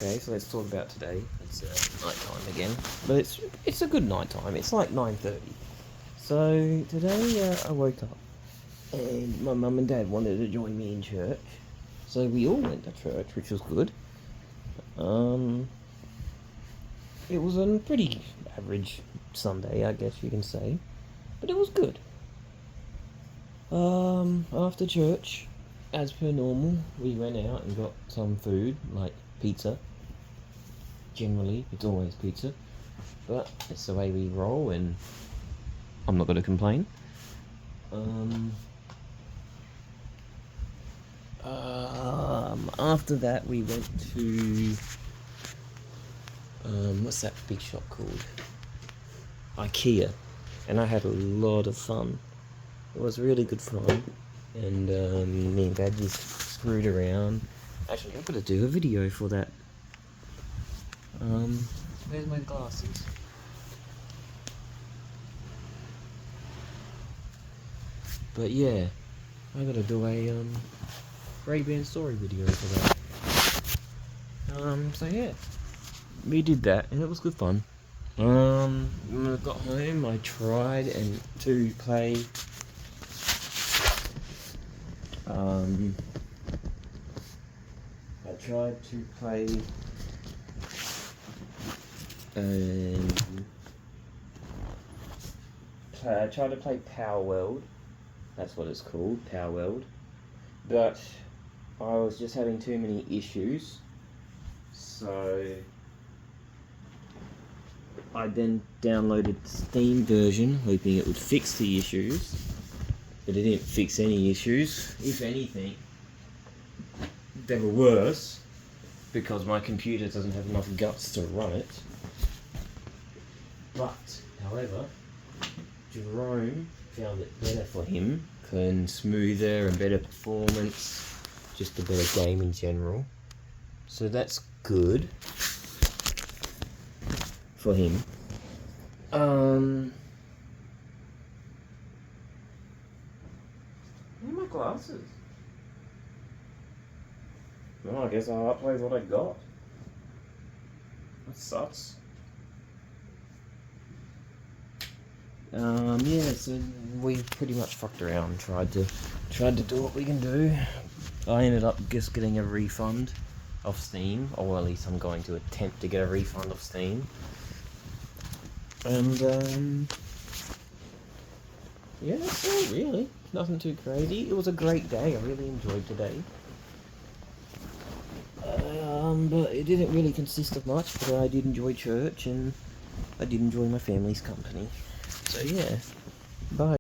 Okay, so let's talk about today. It's night time again, but it's a good night time. It's like 9:30. So today I woke up and my mum and dad wanted to join me in church, so we all went to church, which was good. It was a pretty average Sunday, I guess you can say, but it was good. After church, as per normal, we went out and got some food like pizza. Generally, it's always pizza, but it's the way we roll, and I'm not going to complain. After that, we went to what's that big shop called? IKEA, and I had a lot of fun. It was really good fun, and me and Dad just screwed around. Actually, I've got to do a video for that. Where's my glasses? But yeah, I gotta do a Ray-Ban story video for that. So yeah, we did that and it was good fun. When I got home, I tried to play I tried to play palworld. That's what it's called, palworld. But I was just having too many issues, so I then downloaded the Steam version, hoping it would fix the issues. But it didn't fix any issues. If anything, they were worse, because my computer doesn't have enough guts to run it. But, however, Jerome found it better for him, and smoother and better performance, just a better game in general. So that's good for him. Where are my glasses? Well, I guess I'll upload what I got. That sucks. Yeah, so we pretty much fucked around, tried to do what we can do. I ended up just getting a refund off Steam, or at least I'm going to attempt to get a refund off Steam. And yeah, that's all really. Nothing too crazy. It was a great day. I really enjoyed today. But it didn't really consist of much, but I did enjoy church and I did enjoy my family's company. So yeah, bye.